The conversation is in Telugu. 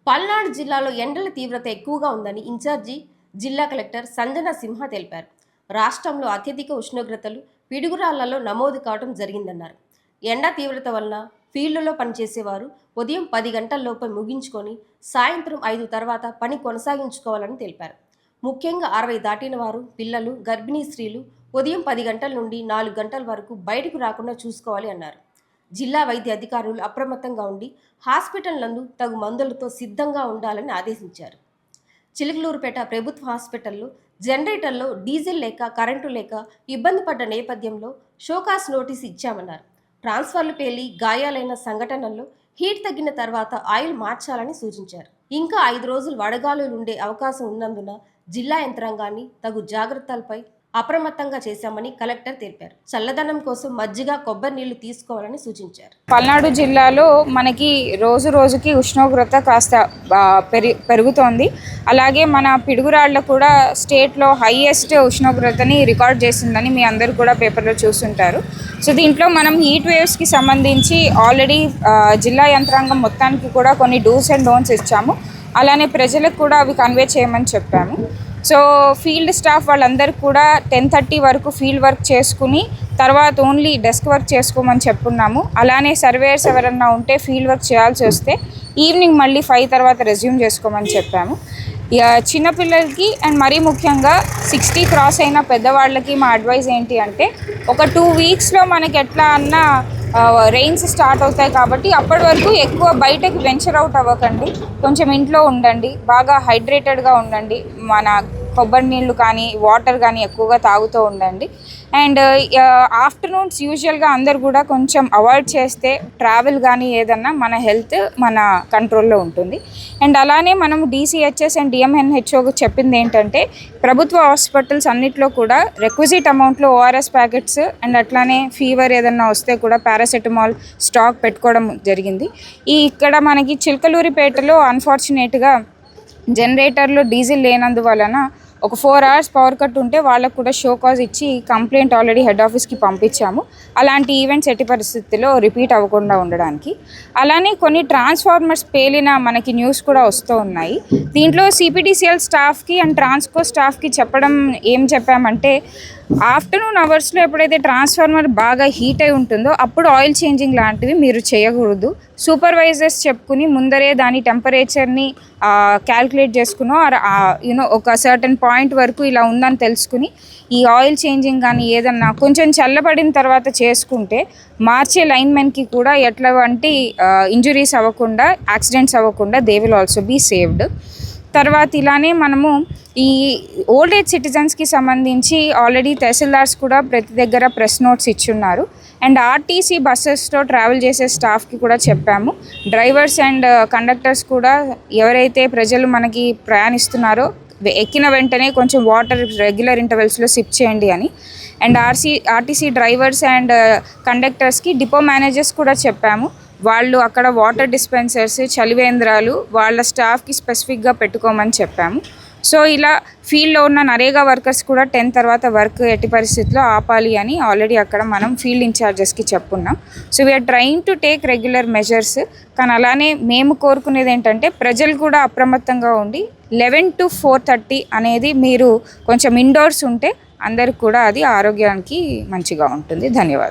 పల్నాడు జిల్లాలో ఎండల తీవ్రత ఎక్కువగా ఉందని ఇన్ఛార్జి జిల్లా కలెక్టర్ సంజన సింహ తెలిపారు. రాష్ట్రంలో అత్యధిక ఉష్ణోగ్రతలు పిడుగురాళ్లలో నమోదు కావడం జరిగిందన్నారు. ఎండ తీవ్రత వలన ఫీల్డ్లో పనిచేసేవారు ఉదయం 10 గంటల్లోపే ముగించుకొని సాయంత్రం 5 తర్వాత పని కొనసాగించుకోవాలని తెలిపారు. ముఖ్యంగా 60 దాటిన వారు, పిల్లలు, గర్భిణీ స్త్రీలు ఉదయం 10 గంటల నుండి 4 గంటల వరకు బయటకు రాకుండా చూసుకోవాలి అన్నారు. జిల్లా వైద్య అధికారులు అప్రమత్తంగా ఉండి హాస్పిటల్ నందు తగు మందులతో సిద్ధంగా ఉండాలని ఆదేశించారు. చిలకలూరుపేట ప్రభుత్వ హాస్పిటల్లో జనరేటర్లో డీజిల్ లేక కరెంటు లేక ఇబ్బంది పడ్డ నేపథ్యంలో షోకాస్ నోటీస్ ఇచ్చామన్నారు. ట్రాన్స్ఫర్లు పేలి గాయాలైన సంఘటనల్లో హీట్ తగ్గిన తర్వాత ఆయిల్ మార్చాలని సూచించారు. ఇంకా 5 రోజులు వడగాలులు ఉండే అవకాశం ఉన్నందున జిల్లా యంత్రాంగాన్ని తగు జాగ్రత్తలపై అప్రమత్తంగా చేశామని కలెక్టర్ తెలిపారు. చల్లదనం కోసం మజ్జిగ, కొబ్బరి నీళ్లు తీసుకోవాలని సూచించారు. పల్నాడు జిల్లాలో మనకి రోజు రోజుకి ఉష్ణోగ్రత కాస్త పెరుగుతోంది. అలాగే మన పిడుగురాళ్ల కూడా స్టేట్లో హైయెస్ట్ ఉష్ణోగ్రతని రికార్డ్ చేసిందని మీ అందరూ కూడా పేపర్లో చూస్తుంటారు. సో దీంట్లో మనం హీట్ వేవ్స్కి సంబంధించి ఆల్రెడీ జిల్లా యంత్రాంగం మొత్తానికి కూడా కొన్ని డూస్ అండ్ డోంట్స్ ఇచ్చాము. అలానే ప్రజలకు కూడా అవి కన్వే చేయమని చెప్పాము. సో ఫీల్డ్ స్టాఫ్ వాళ్ళందరికీ కూడా 10:30 వరకు ఫీల్డ్ వర్క్ చేసుకుని తర్వాత ఓన్లీ డెస్క్ వర్క్ చేసుకోమని చెప్పున్నాము. అలానే సర్వేయర్స్ ఎవరన్నా ఉంటే ఫీల్డ్ వర్క్ చేయాల్సి వస్తే ఈవినింగ్ మళ్ళీ 5 తర్వాత రెజ్యూమ్ చేసుకోమని చెప్పాము. చిన్నపిల్లలకి అండ్ మరీ ముఖ్యంగా 60 క్రాస్ అయిన పెద్దవాళ్ళకి మా అడ్వైజ్ ఏంటి అంటే, ఒక 2 వీక్స్లో మనకి ఎట్లా అన్నా రెయిన్స్ స్టార్ట్ అవుతాయి కాబట్టి అప్పటి వరకు ఎక్కువ బయటకు వెంచర్ అవుట్ అవ్వకండి. కొంచెం ఇంట్లో ఉండండి, బాగా హైడ్రేటెడ్గా ఉండండి, మన కొబ్బరి నీళ్ళు కానీ వాటర్ కానీ ఎక్కువగా తాగుతూ ఉండండి. అండ్ ఆఫ్టర్నూన్స్ యూజువల్గా అందరు కూడా కొంచెం అవాయిడ్ చేస్తే ట్రావెల్ కానీ ఏదన్నా మన హెల్త్ మన కంట్రోల్లో ఉంటుంది. అండ్ అలానే మనం DCHS అండ్ DMNHO చెప్పింది ఏంటంటే, ప్రభుత్వ హాస్పిటల్స్ అన్నిట్లో కూడా రిక్విజిట్ అమౌంట్లో ORS ప్యాకెట్స్ అండ్ అట్లానే ఫీవర్ ఏదన్నా వస్తే కూడా పారాసెటమాల్ స్టాక్ పెట్టుకోవడం జరిగింది. ఇక్కడ మనకి చిలకలూరిపేటలో అన్ఫార్చునేట్గా జనరేటర్లో డీజిల్ లేనందువలన ఒక 4 hours పవర్ కట్ ఉంటే వాళ్ళకు కూడా షో కాజ్ ఇచ్చి కంప్లైంట్ ఆల్రెడీ హెడ్ ఆఫీస్కి పంపించాము. అలాంటి ఈవెంట్స్ ఎట్టి పరిస్థితుల్లో రిపీట్ అవ్వకుండా ఉండడానికి. అలానే కొన్ని ట్రాన్స్ఫార్మర్స్ పేలిన మనకి న్యూస్ కూడా వస్తూ ఉన్నాయి. దీంట్లో CPTCL స్టాఫ్కి అండ్ ట్రాన్స్కో స్టాఫ్కి ఏం చెప్పామంటే, ఆఫ్టర్నూన్ అవర్స్లో ఎప్పుడైతే ట్రాన్స్ఫార్మర్ బాగా హీట్ అయి ఉంటుందో అప్పుడు ఆయిల్ చేంజింగ్ లాంటివి మీరు చేయకూడదు. సూపర్వైజర్స్ చెప్పుకుని ముందరే దాని టెంపరేచర్ని క్యాల్కులేట్ చేసుకునో ఒక సర్టన్ పాయింట్ వరకు ఇలా ఉందని తెలుసుకుని ఈ ఆయిల్ చేంజింగ్ కానీ ఏదన్నా కొంచెం చల్లబడిన తర్వాత చేసుకుంటే మార్చే లైన్మెన్కి కూడా ఎట్లాంటి ఇంజురీస్ అవ్వకుండా, యాక్సిడెంట్స్ అవ్వకుండా they will also be saved. తర్వాత ఇలానే మనము ఈ ఓల్డ్ ఏజ్ సిటిజన్స్కి సంబంధించి ఆల్రెడీ తహసీల్దార్స్ కూడా ప్రతి దగ్గర ప్రెస్ నోట్స్ ఇచ్చున్నారు. అండ్ RTC బస్సెస్తో ట్రావెల్ చేసే స్టాఫ్కి కూడా చెప్పాము. డ్రైవర్స్ అండ్ కండక్టర్స్ కూడా ఎవరైతే ప్రజలు మనకి ప్రయాణిస్తున్నారో ఎక్కిన వెంటనే కొంచెం వాటర్ రెగ్యులర్ ఇంటర్వెల్స్లో సిప్ చేయండి అని. అండ్ RTC డ్రైవర్స్ అండ్ కండక్టర్స్కి డిపో మేనేజర్స్ కూడా చెప్పాము. వాళ్ళు అక్కడ వాటర్ డిస్పెన్సర్స్, చలివేంద్రాలు వాళ్ళ స్టాఫ్కి స్పెసిఫిక్గా పెట్టుకోమని చెప్పాము. సో ఇలా ఫీల్డ్లో ఉన్న నరేగా వర్కర్స్ కూడా 10 తర్వాత వర్క్ ఎట్టి పరిస్థితుల్లో ఆపాలి అని ఆల్రెడీ అక్కడ మనం ఫీల్డ్ ఇన్ఛార్జెస్కి చెప్పున్నాం. So we are trying to take regular measures. కానీ అలానే మేము కోరుకునేది ఏంటంటే, ప్రజలు కూడా అప్రమత్తంగా ఉండి 11 to 4:30 అనేది మీరు కొంచెం ఇండోర్స్ ఉంటే అందరికి కూడా అది ఆరోగ్యానికి మంచిగా ఉంటుంది. ధన్యవాదాలు.